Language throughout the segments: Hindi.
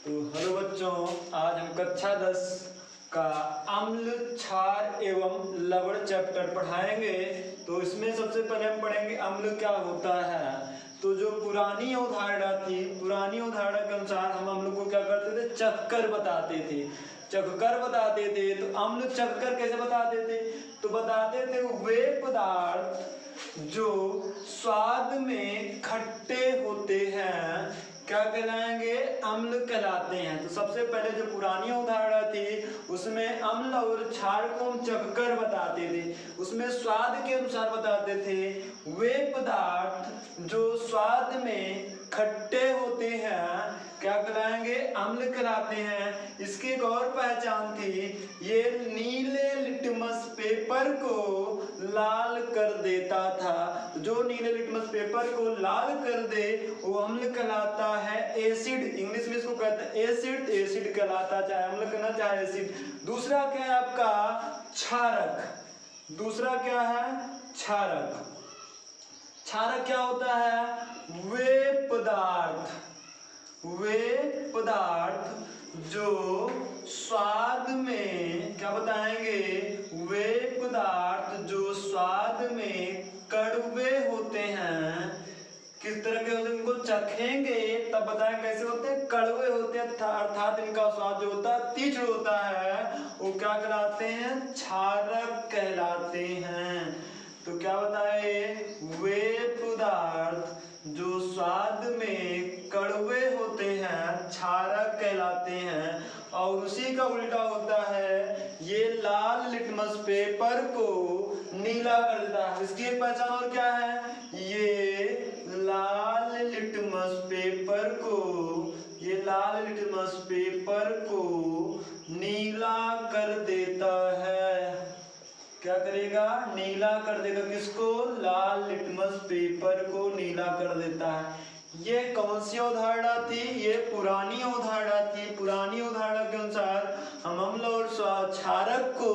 तो हेलो बच्चों, आज हम कक्षा 10 का अम्ल, क्षार एवं लवण चैप्टर पढ़ाएंगे। तो इसमें सबसे पहले हम पढ़ेंगे अम्ल क्या होता है। तो जो पुरानी अवधारणा थी, पुरानी अवधारणा के अनुसार हम अम्ल को क्या करते थे, चखकर बताते थे। चखकर बताते थे तो अम्ल चखकर कैसे बताते थे, तो बताते थे वे पदार्थ जो स्वाद में खट्टे होते हैं क्या कहलाएंगे, अम्ल कहलाते हैं। तो सबसे पहले जो पुरानी अवधारणा थी उसमें अम्ल और क्षार को हम चखकर बताते थे, उसमें स्वाद के अनुसार बताते थे। वे पदार्थ जो स्वाद में खट्टे होते हैं क्या कहलाएंगे, अम्ल कहलाते हैं। इसकी एक और पहचान थी, ये नीले लिटमस पेपर को लाल कर देता था। जो नीले लिटमस पेपर को लाल कर दे वो अम्ल कहलाता है, एसिड। इंग्लिश में इसको कहते हैं एसिड, एसिड कहलाता, चाहे अम्ल कहना चाहे एसिड। दूसरा क्या है आपका, क्षारक। दूसरा क्या है, क्षारक। क्षारक क्या होता है, वे पदार्थ जो स्वाद में क्या बताएंगे, वे पदार्थ जो स्वाद में कड़वे होते हैं। किस तरह के होते हैं, उनको चखेंगे तब बताएं कैसे होते हैं, कड़वे होते हैं, अर्थात इनका स्वाद जो होता है तीव्र होता है, वो क्या कहलाते हैं, क्षारक कहलाते हैं। तो क्या बताए, वे पदार्थ जो स्वाद में कड़वे होते हैं क्षारक कहलाते हैं। और उसी का उल्टा होता है, ये लाल लिटमस पेपर को नीला कर देता है। इसकी एक पहचान और क्या है, ये लाल लिटमस पेपर को नीला कर देता है। क्या करेगा, नीला कर देगा। किसको, लाल लिटमस पेपर को नीला कर देता है। ये कौन सी अवधारणा थी, ये पुरानी अवधारणा थी। पुरानी अवधारणा के अनुसार हम अम्ल और क्षारक को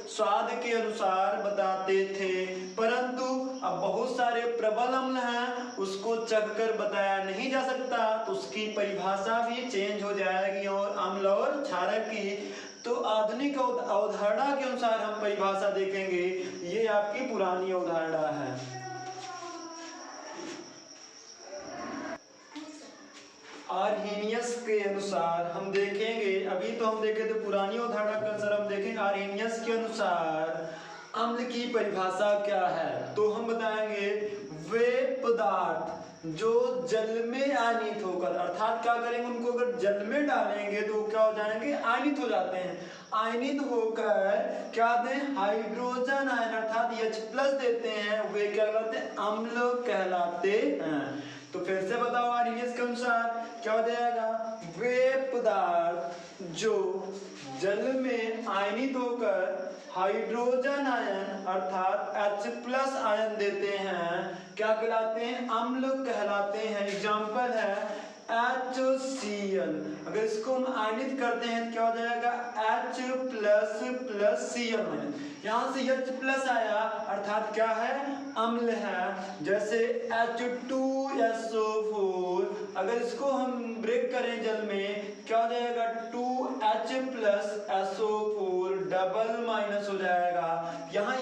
स्वाद के अनुसार बताते थे, परंतु अब बहुत सारे प्रबल अम्ल हैं, उसको चखकर बताया नहीं जा सकता, तो उसकी परिभाषा भी चेंज हो जाएगी और अम्ल और क्षारक की। तो आधुनिक अवधारणा के अनुसार हम परिभाषा देखेंगे, ये आपकी पुरानी अवधारणा है। आर्हेनियस के अनुसार हम देखेंगे, अभी तो हम देखे थे पुरानी अवधारणा के अनुसार, हम देखेंगे आर्हेनियस के अनुसार अम्ल की परिभाषा क्या है। तो हम बताएंगे वे पदार्थ जो जल में आयनित होकर, अर्थात क्या करेंगे, उनको अगर जल में डालेंगे तो क्या हो जाएंगे, आयनित हो जाते हैं। आयनित होकर क्या दें, हाइड्रोजन आयन अर्थात H+ देते हैं, वे क्या कहलाते हैं, अम्ल कहलाते हैं। तो फिर से बताओ, आर्हेनियस के अनुसार क्या हो जाएगा, वे पदार्थ जो जल में आयनित होकर हाइड्रोजन आयन अर्थात H+ आयन देते हैं क्या कहलाते हैं, अम्ल कहलाते हैं। एग्जाम्पल है HCl, अगर इसको हम आयनित करते हैं तो क्या हो जाएगा, H++ Cl-। यहाँ से H+ आया अर्थात क्या है, अम्ल है। जैसे H2SO4, अगर इसको हम ब्रेक करें जल में क्या हो जाएगा, 2H+SO4 डबल माइनस हो जाएगा। यहाँ H+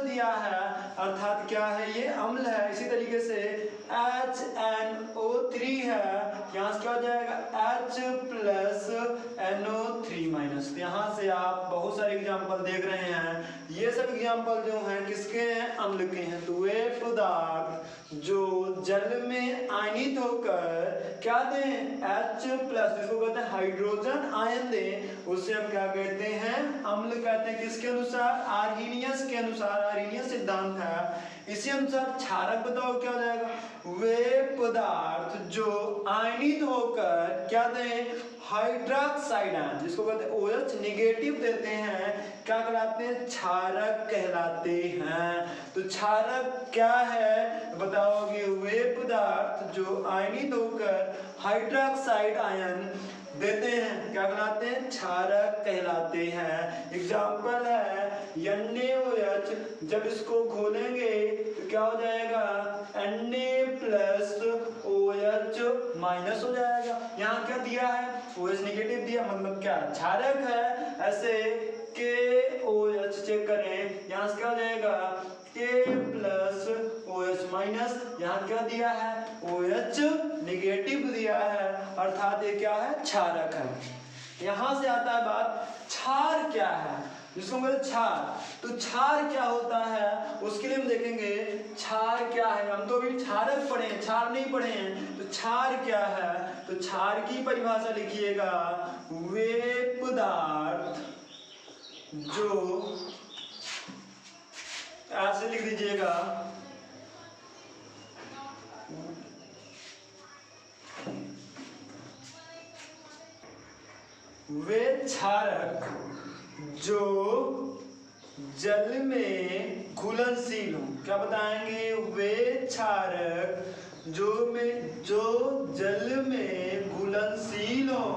दिया है अर्थात क्या है, ये अम्ल है। इसी तरीके से HNO3 है, यहाँ से क्या हो जाएगा, H+NO3-। यहाँ से आप बहुत सारे एग्जाम्पल देख रहे हैं, ये सब एग्जाम्पल जो हैं किसके हैं, अम्ल के हैं। तो वे पदार्थ जो जल में आयनित होकर क्या दें, H+, जिसको कहते हैं हाइड्रोजन आयन दें, उसे हम क्या कहते हैं, अम्ल कहते हैं। किसके अनुसार, आर्हेनियस के अनुसार। आर्हेनियस सिद्धांत है, इसी अनुसार क्षारक बताओ क्या हो जाएगा, वे पदार्थ जो आयनित होकर क्या दें, हाइड्रोक्साइड आयन, जिसको कहते हैं OH नेगेटिव देते हैं, क्या कहलाते हैं, क्षारक कहलाते हैं। तो क्षारक क्या है बताओगे, वे पदार्थ जो आयनित होकर हाइड्रोक्साइड आयन देते हैं, क्या कहलाते हैं? क्षारक कहलाते हैं। एग्जाम्पल है NaOH, जब इसको घोलेंगे तो क्या हो जाएगा? Na+OH माइनस हो जाएगा। यहाँ क्या दिया है? OH नेगेटिव दिया, मतलब क्या? क्षारक है। ऐसे KOH चेक करें, यहाँ से क्या हो जाएगा? K+OH माइनस, यहाँ क्या दिया है? OH नेगेटिव दिया है, अर्थात ये क्या है? क्षारक है। यहाँ से आता है बात, क्षार क्या है, जिसको बोलते क्षार। तो क्षार क्या होता है उसके लिए हम देखेंगे क्षार क्या है। हम तो अभी क्षारक पढ़े हैं, क्षार नहीं पढ़े हैं। तो क्षार क्या है? तो क्षार की परिभाषा लिखिएगा, वे पदार्थ जो, ऐसे लिख दीजिएगा, वे क्षारक जो जल में घुलनशील हो। क्या बताएंगे? वे क्षारक जो जल में घुलनशील हो,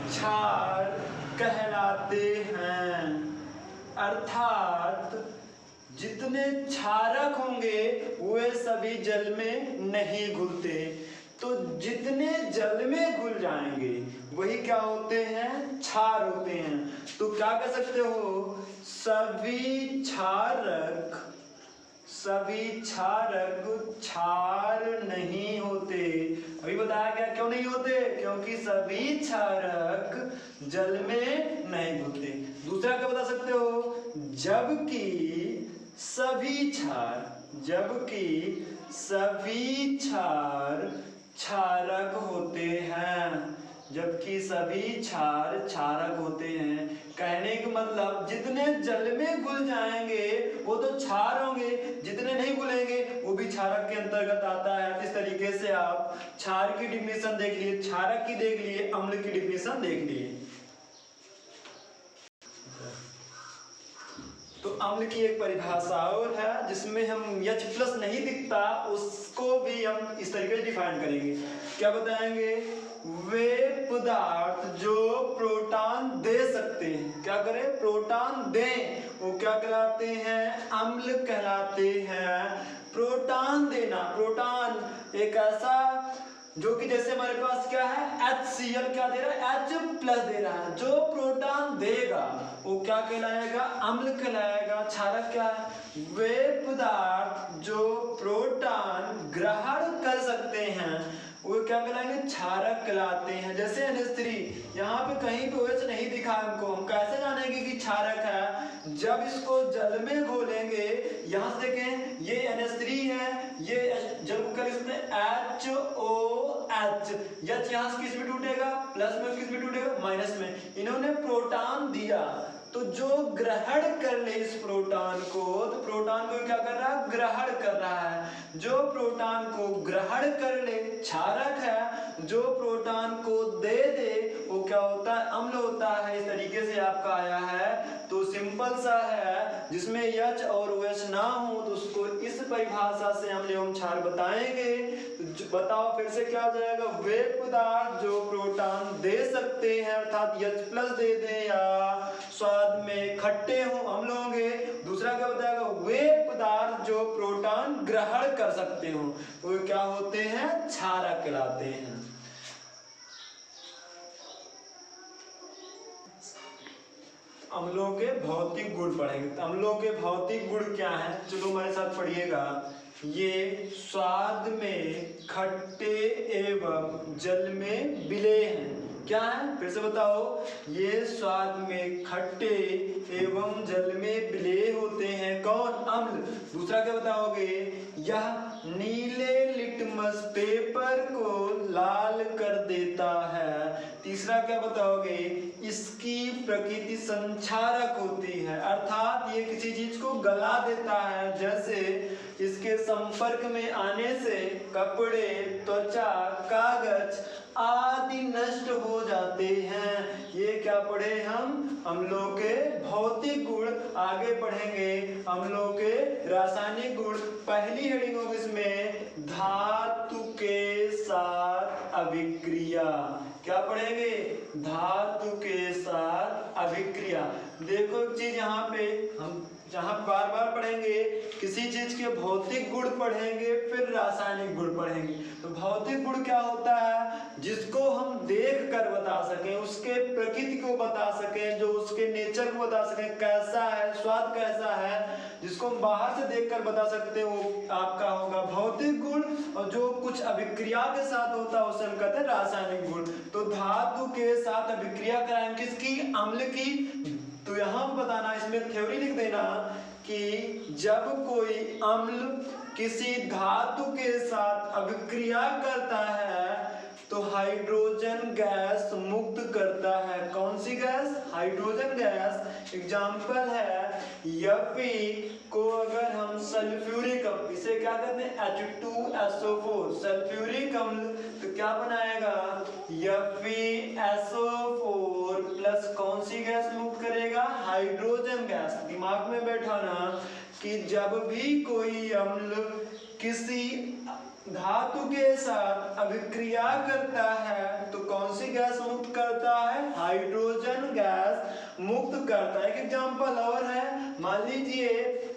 क्षार कहलाते हैं। अर्थात जितने क्षारक होंगे वे सभी जल में नहीं घुलते, तो जितने जल में घुल जाएंगे वही क्या होते हैं? क्षार होते हैं। तो क्या कह सकते हो? सभी क्षारक क्षार नहीं होते। अभी बताया गया क्यों नहीं होते? क्योंकि सभी क्षारक जल में नहीं घुलते। दूसरा क्या बता सकते हो? जबकि सभी क्षार क्षारक होते हैं। जबकि सभी क्षार क्षारक होते हैं। कहने का मतलब जितने जल में घुल जाएंगे वो तो क्षार होंगे, जितने नहीं घुलेंगे वो भी क्षारक के अंतर्गत आता है। इस तरीके से आप क्षार की डिफिनेशन देख लिए, क्षारक की देख लिए, अम्ल की डिफिनेशन देख लिए। तो अम्ल की एक परिभाषा और है जिसमें हम H+ नहीं दिखता उसको भी हम इस तरीके से डिफाइन करेंगे। क्या बताएंगे? वे पदार्थ जो प्रोटॉन दे सकते हैं, क्या करें? प्रोटॉन दें, वो क्या कहलाते हैं? अम्ल कहलाते हैं। प्रोटॉन देना, प्रोटॉन एक ऐसा जो कि जैसे हमारे पास क्या है? HCl क्या दे रहा है? H+ दे रहा है। जो प्रोटॉन देगा वो क्या कहलाएगा? अम्ल कहलाएगा। क्षारक क्या है? वे पदार्थ जो प्रोटॉन ग्रहण कर सकते हैं वो क्या कहलाएंगे? क्षारक कहलाते हैं। जैसे NH3, यहाँ पे कहीं पे OH नहीं दिखा हमको, हम कैसे जानेंगे कि क्षारक है? जब इसको जल में घोलेंगे, यहाँ से देखें ये NH3 है, ये जल को कर सकते हैं HOH। H यहाँ से किस में टूटेगा? प्लस में। किस में टूटेगा? माइनस में। इन्होंने प्रोटॉन दिया तो जो ग्रहण कर ले इस प्रोटॉन को, तो प्रोटॉन को क्या कर रहा है? ग्रहण कर रहा है। जो प्रोटॉन को ग्रहण कर ले क्षारक है, जो प्रोटॉन को दे दे वो क्या होता है? अम्ल होता है। इस तरीके से आपका आया है। तो सिंपल सा है, जिसमें H और OH ना हो तो उसको इस परिभाषा से अम्ल एवं क्षार बताएंगे। तो बताओ फिर से क्या आ जाएगा? वे पदार्थ जो प्रोटॉन दे सकते हैं, अर्थात H+ दे दे या स्वाद में खट्टे हो, अम्ल होंगे। दूसरा क्या बताएगा? वे पदार्थ जो प्रोटॉन ग्रहण कर सकते हो वो क्या होते हैं? क्षारक कहलाते हैं। अम्लों के भौतिक गुण पढ़ेंगे। तो अम्लों के भौतिक गुण क्या है? चलो हमारे साथ पढ़िएगा। ये स्वाद में खट्टे एवं जल में विलेय हैं। क्या है? फिर से बताओ। ये स्वाद में खट्टे एवं जल में विलेय होते हैं। कौन? अम्ल। दूसरा क्या बताओगे? यह नीले लिटमस पेपर को लाल कर देता है। तीसरा क्या बताओगे? इसकी प्रकृति संक्षारक होती है, अर्थात ये किसी चीज को गला देता है। जैसे इसके संपर्क में आने से कपड़े, त्वचा, कागज आदि नष्ट हो जाते हैं। ये क्या पढ़े हम अम्लों के भौतिक गुण। आगे पढ़ेंगे अम्लों के रासायनिक गुण। पहली हेडिंग होगी इसमें धातु के साथ अभिक्रिया। क्या पढ़ेंगे? धातु के साथ अभिक्रिया। देखो एक चीज यहाँ पे हम जहाँ बार बार पढ़ेंगे, किसी चीज के भौतिक गुण पढ़ेंगे फिर रासायनिक गुण पढ़ेंगे। तो भौतिक गुण क्या होता है? जिसको हम देख कर बता सकें, उसके प्रकृति को बता सकें, जो उसके नेचर को बता सकें, कैसा है, स्वाद कैसा है, जिसको हम बाहर से देख कर बता सकते हैं, वो आपका होगा भौतिक गुण। और जो कुछ अभिक्रिया के साथ होता है उसे हम कहते हैं रासायनिक गुण। तो धातु के साथ अभिक्रिया कराएं किसकी? अम्ल की। तो यहाँ बताना, इसमें थ्योरी लिख देना कि जब कोई अम्ल किसी धातु के साथ अभिक्रिया करता है तो हाइड्रोजन गैस मुक्त करता है। कौन सी गैस? Hydrogen gas. एग्जाम्पल है Fe को अगर हम सल्फ्यूरिक अम्ल, इसे क्या कहते हैं? H2SO4 सल्फ्यूरिक अम्ल, तो क्या बनाएगा? FeSO4 प्लस कौन सी गैस मुक्त करेगा? Hydrogen gas. दिमाग में बैठा ना कि जब भी कोई अम्ल किसी धातु के साथ अभिक्रिया करता है तो कौन सी गैस मुक्त करता है? हाइड्रोजन गैस मुक्त करता है। एक एग्जाम्पल और है, मान लीजिए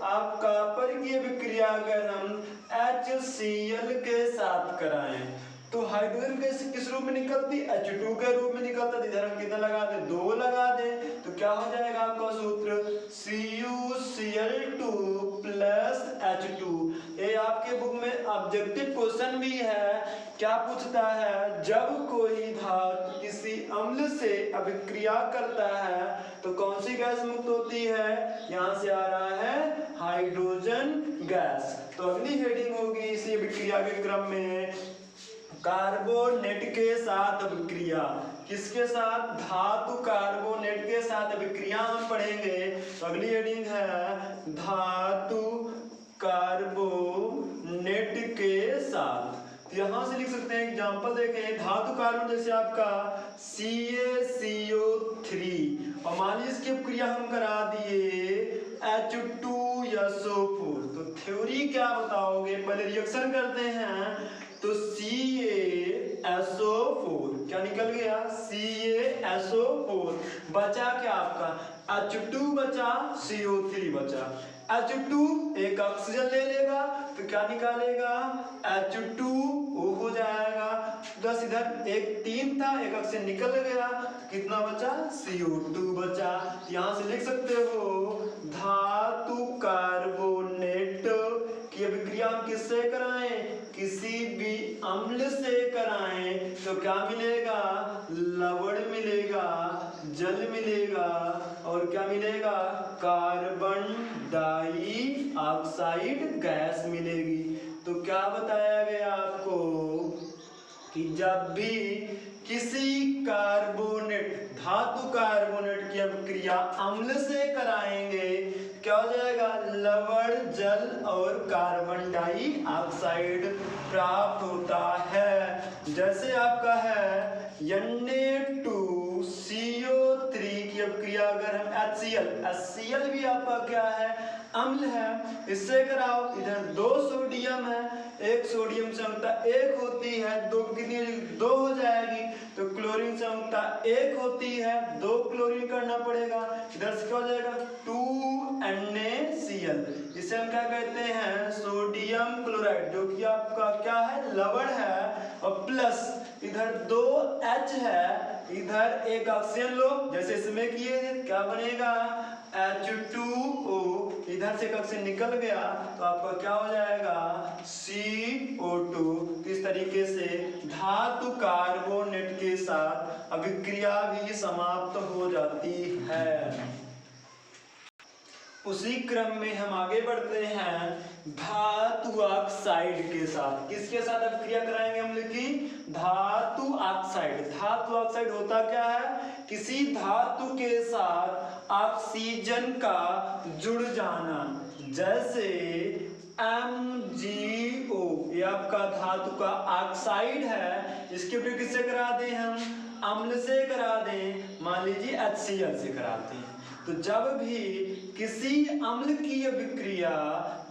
आप कॉपर की अभिक्रिया अगर हम HCl के साथ कराएं तो हाइड्रोजन गैस किस रूप में निकलती? H2 के रूप में निकलता। इधर हम कितना लगा दें? 2 लगा दें तो क्या हो जाएगा आपका सूत्र? CuCl2 plus H2। ये आपके बुक में ऑब्जेक्टिव क्वेश्चन भी है। क्या पूछता है? जब कोई धातु किसी अम्ल से अभिक्रिया करता है तो कौन सी गैस मुक्त होती है? यहाँ से आ रहा है हाइड्रोजन गैस। तो अगली हेडिंग होगी इसी अभिक्रिया के क्रम में कार्बोनेट के साथ अभिक्रिया। किसके साथ? धातु कार्बोनेट के साथ अभिक्रिया हम पढ़ेंगे। तो अगली हेडिंग है धातु कार्बोनेट के साथ। यहाँ से लिख सकते हैं, एग्जाम्पल देखें, धातु कार्बन जैसे आपका CaCO3 और मान लीजिए इसकी अभिक्रिया हम करा दिए H2SO4। तो थ्योरी क्या बताओगे? पहले रिएक्शन करते हैं तो CaSO4 क्या निकल गया? CaSO4 बचा क्या आपका? H2 बचा, CO3 बचा। H2 एक ऑक्सीजन ले लेगा तो क्या निकालेगा? H2O हो जाएगा। बस इधर एक 3 था, एक ऑक्सीजन निकल गया, कितना बचा? CO2 बचा। यहाँ से लिख सकते हो धातु कार्बोनेट की अभिक्रिया हम किससे कराएं? किसी भी अम्ल से कराएं तो क्या मिलेगा? लवण मिलेगा, जल मिलेगा और क्या मिलेगा? कार्बन डाइऑक्साइड गैस मिलेगी। तो क्या बताया गया आपको कि जब भी किसी कार्बोनेट, धातु कार्बोनेट की अभिक्रिया अम्ल से कराएंगे क्या हो जाएगा? लवण, जल और कार्बन डाइऑक्साइड प्राप्त होता है। जैसे आपका है Na2CO3 की अभिक्रिया अगर हम HCl भी आपका क्या है? अम्ल है, इससे कराओ। इधर 2 सोडियम है, एक सोडियम संयुक्ता 1 होती है, 2 कितनी? 2 हो जाएगी। तो क्लोरीन संयुक्ता 1 होती है, 2 क्लोरीन करना पड़ेगा। इधर से क्या हो जाएगा? 2NaCl। इसे हम क्या कहते हैं? सोडियम क्लोराइड, जो कि आपका क्या है? लवण है। और प्लस इधर 2H है, इधर एक ऑक्सीजन लो जैसे इसमें किए थे, क्या बनेगा? H2O। इधर से ऑक्सीजन निकल गया तो आपका क्या हो जाएगा? CO2। इस तरीके से धातु कार्बोनेट के साथ अभिक्रिया भी समाप्त हो जाती है। उसी क्रम में हम आगे बढ़ते हैं धातु ऑक्साइड के साथ। किसके साथ अभिक्रिया कराएंगे अम्ल की? धातु ऑक्साइड। धातु ऑक्साइड होता क्या है? किसी धातु के साथ ऑक्सीजन का जुड़ जाना। जैसे MgO, ये आपका धातु का ऑक्साइड है। इसके उपयोग किससे करा दें हम? अम्ल से करा दें, मान लीजिए HCl से कराते हैं। तो जब भी किसी अम्ल की अभिक्रिया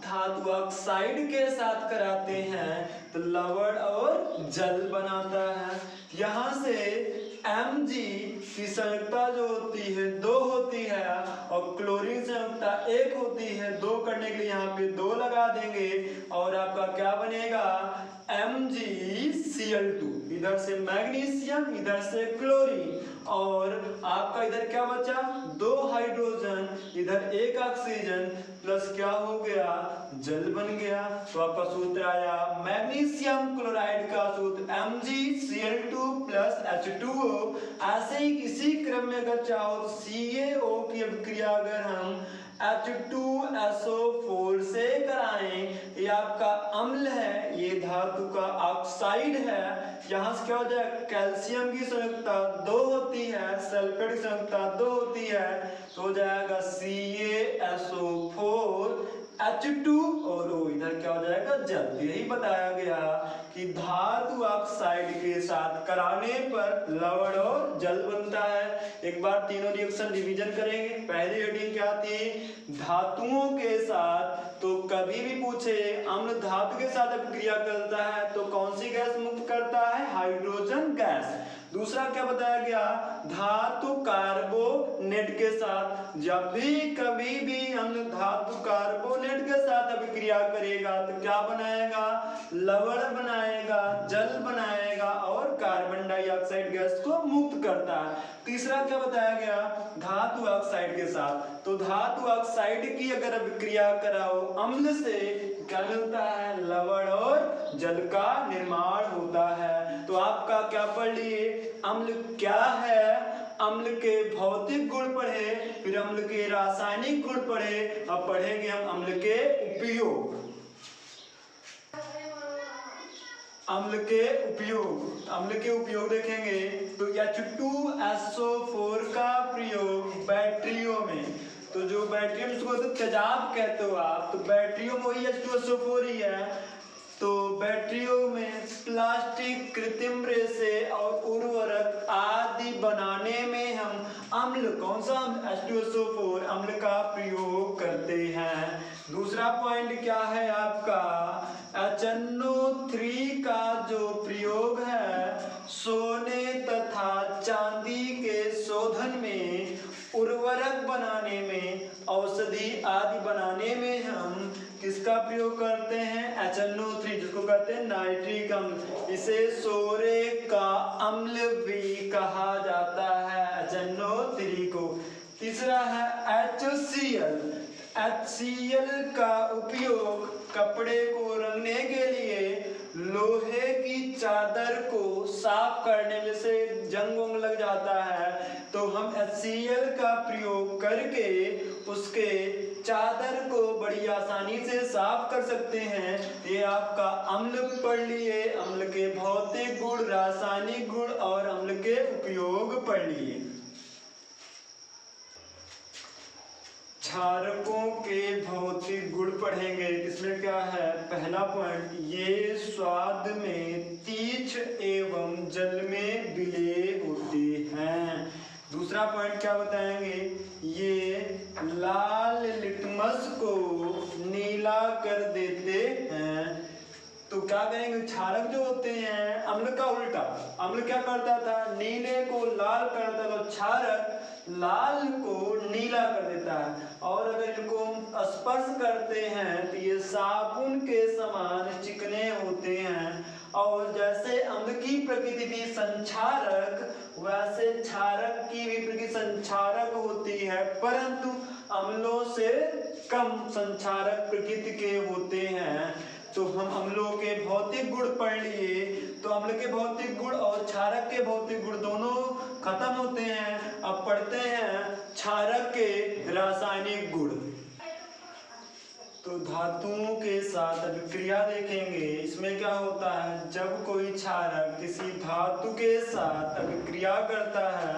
धातु ऑक्साइड के साथ कराते हैं तो लवण और जल बनाता है। यहाँ से Mg की संयुक्ता जो होती है 2 होती है और क्लोरीन संयुक्ता 1 होती है। 2 करने के लिए यहाँ पे 2 लगा देंगे और आपका क्या बनेगा? MgCl2, इधर से मैग्नीशियम इधर से क्लोरीन, और आपका इधर क्या बचा? 2 हाइड्रोजन, इधर 1 ऑक्सीजन, प्लस क्या हो गया? जल बन गया। तो आपका सूत्र आया मैग्नीशियम क्लोराइड का सूत्र MgCl2 प्लस H2O। ऐसे ही इसी क्रम में अगर चाहो तो CaO की अभिक्रिया अगर हम H2SO4 से कराएं, ये आपका अम्ल है, ये धातु का ऑक्साइड है। यहाँ से क्या हो जाए? कैल्शियम की संयुक्ता 2 होती है, सल्फेट की संयुक्ता 2 होती है, तो हो जाएगा CaSO4 H2 और O, इधर क्या हो जाएगा? जल। यही बताया गया कि धातु ऑक्साइड के साथ कराने पर लवण और जल बनता है। एक बार तीनों रिएक्शन डिवीजन करेंगे। पहली हेडिंग क्या थी? धातुओं के साथ। तो कभी भी पूछे अम्ल धातु के साथ अभिक्रिया करता है तो कौन सी गैस मुक्त करता है? Hydrogen gas. दूसरा क्या बताया गया? धातु कार्बोनेट के साथ। जब भी कभी भी अम्ल धातु कार्बोनेट के साथ अभिक्रिया करेगा तो क्या बनाएगा? लवण बनाएगा, जल बनाएगा और कार्बन डाइऑक्साइड गैस को मुक्त करता है। तीसरा क्या बताया गया? धातु ऑक्साइड के साथ। तो धातु ऑक्साइड की अगर अभिक्रिया कराओ अम्ल से क्या मिलता है? लवण और जल का निर्माण होता है। तो आपका क्या पढ़ लिए? अम्ल क्या है, अम्ल के भौतिक गुण पढ़े, फिर अम्ल के रासायनिक गुण पढ़े, अब पढ़ेंगे हम अम्ल के उपयोग। अम्ल के उपयोग देखेंगे तो H2SO4 का प्रयोग बैटरियों में, तो जो बैटरियों में तो तेजाब कहते हो आप, तो बैटरियों में वही H2SO4 ही है। तो बैटरियों में प्लास्टिक, कृत्रिम रेशे और उर्वरक आदि बनाने में हम अम्ल, कौन सा H2SO4 अम्ल का प्रयोग करते हैं। दूसरा पॉइंट क्या है आपका? HNO3 का जो प्रयोग है सोने तथा चांदी के शोधन में, उर्वरक बनाने में, औषधि आदि बनाने में हम किसका प्रयोग करते हैं? HNO3, जिसको कहते हैं नाइट्रिक अम्ल। इसे सोरे का अम्ल भी कहा जाता है, HNO3 को। तीसरा है HCl का उपयोग कपड़े को रंगने के लिए, लोहे की चादर को साफ करने में से जंग वंग लग जाता है तो हम HCl का प्रयोग करके उसके चादर को बड़ी आसानी से साफ कर सकते हैं। ये आपका अम्ल पढ़ लिए, अम्ल के भौतिक गुण, रासायनिक गुण और अम्ल के उपयोग पढ़ लिए। क्षारकों के भौतिक गुण पढ़ेंगे। इसमें क्या है? पहला पॉइंट, ये स्वाद में तीक्ष्ण एवं जल में विलेय होते हैं। दूसरा पॉइंट क्या बताएंगे? ये लाल लिटमस को नीला कर देते हैं। तो क्या करेंगे? क्षारक जो होते हैं, अम्ल का उल्टा, अम्ल क्या करता था? नीले को लाल करता था, तो क्षारक लाल को नीला कर देता है। और अगर इनको स्पर्श करते हैं तो ये साबुन के समान चिकने होते हैं। और जैसे अम्ल की प्रकृति थी संक्षारक, वैसे क्षारक की भी प्रकृति संक्षारक होती है, परंतु अम्लों से कम संक्षारक प्रकृति के होते हैं। तो हम अम्लों के भौतिक गुण पढ़ लिए। तो अम्ल के भौतिक गुण और क्षारक के भौतिक गुण दोनों खत्म होते हैं। अब पढ़ते हैं क्षारक के रासायनिक गुण। तो धातुओं के साथ अभिक्रिया देखेंगे। इसमें क्या होता है? जब कोई क्षारक किसी धातु के साथ अभिक्रिया करता है,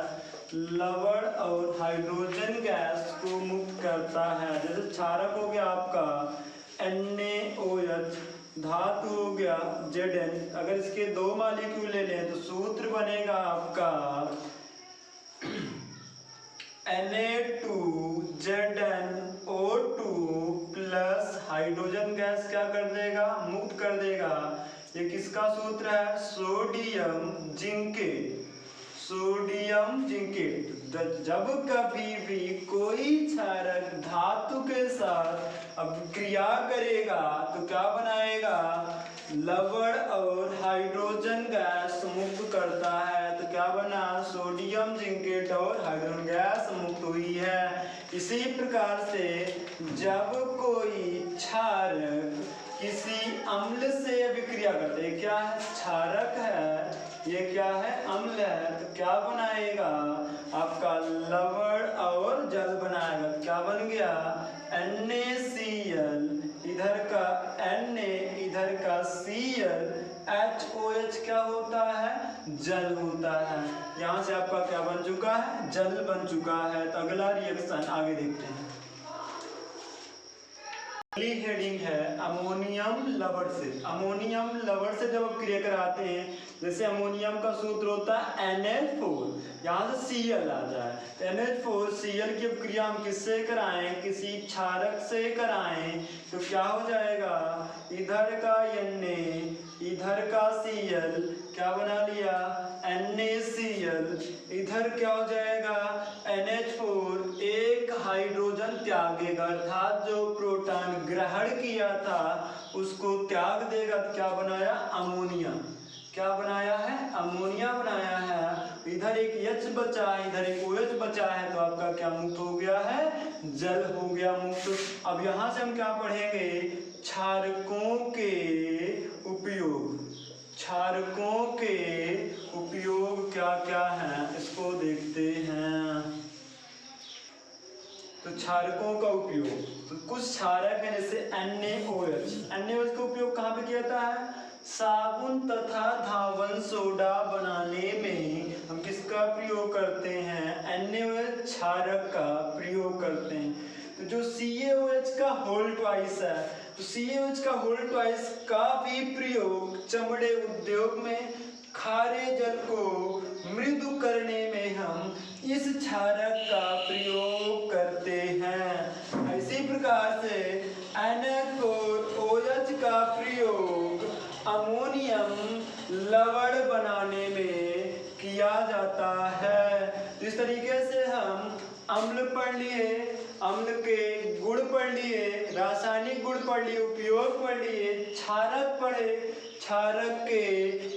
लवण और हाइड्रोजन गैस को मुक्त करता है। जैसे क्षारक हो गया आपका NaOH, धातु हो गया Zn। अगर इसके 2 मॉलिक्यूल ले लें तो सूत्र बनेगा आपका Na2ZnO2 प्लस हाइड्रोजन गैस क्या कर देगा, मुक्त कर देगा। ये किसका सूत्र है, सोडियम जिंकेट। Sodium zincate. जब कभी भी कोई क्षारक धातु के साथ अब क्रिया करेगा तो क्या बनाएगा, लवण और हाइड्रोजन गैस मुक्त करता है। तो क्या बना, सोडियम जिंकेट और हाइड्रोजन गैस मुक्त हुई है। इसी प्रकार से जब कोई क्षारक किसी अम्ल से अभिक्रिया करते हैं, क्या है, क्षारक है, ये क्या है, अम्ल है, तो क्या बनाएगा आपका लवण और जल बनाएगा। क्या बन गया, NaCl, इधर का Na, इधर का Cl, HOH क्या होता है, जल होता है। यहाँ से आपका क्या बन चुका है, जल बन चुका है। तो अगला रिएक्शन आगे देखते हैं। अगली हेडिंग है अमोनियम लवण से। अमोनियम लवण से जब आप क्रिया कराते हैं, जैसे अमोनियम का सूत्र होता है NH4, यहाँ से Cl आ जाए तो NH4Cl की क्रिया हम किससे कराएं, किसी क्षारक से कराएं तो क्या हो जाएगा, इधर का Na, इधर का Cl क्या बना लिया, NaCl, इधर क्या हो जाएगा NH4, एक हाइड्रोजन त्यागेगा, अर्थात जो प्रोटॉन ग्रहण किया था उसको त्याग देगा। तो क्या बनाया, अमोनिया। क्या बनाया है, अमोनिया बनाया है। इधर एक H बचा है, इधर एक OH बचा है, तो आपका क्या मुक्त हो गया है, जल हो गया मुक्त। अब यहाँ से हम क्या पढ़ेंगे, क्षारकों के उपयोग। क्षारकों के उपयोग क्या क्या हैं इसको देखते हैं। तो क्षारकों का उपयोग, तो कुछ क्षारक है जैसे NaOH। NaOH का उपयोग कहाँ पे किया जाता है, साबुन तथा धावन सोडा बनाने में हम किसका प्रयोग करते हैं, NaOH क्षारक का प्रयोग करते हैं। तो जो CaOH का होल ट्वाइस है, तो CaOH का होल ट्वाइस का भी प्रयोग चमड़े उद्योग में, खारे जल को मृदु करने में हम इस क्षारक का प्रयोग करते हैं। इसी प्रकार से NaOH का प्रयोग अमोनियम लवण बनाने में किया जाता है। इस तरीके से हम अम्ल पढ़ लिए, अम्ल के गुण पढ़ लिए, रासायनिक गुण पढ़ लिए, उपयोग पढ़ लिए, क्षारक पढ़े, क्षारक के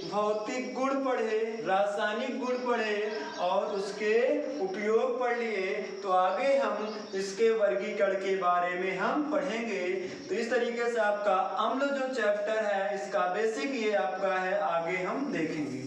भौतिक गुण पढ़े, रासायनिक गुण पढ़े और उसके उपयोग पढ़ लिए। तो आगे हम इसके वर्गीकरण के बारे में हम पढ़ेंगे। तो इस तरीके से आपका अम्ल जो चैप्टर है इसका बेसिक ये आपका है, आगे हम देखेंगे।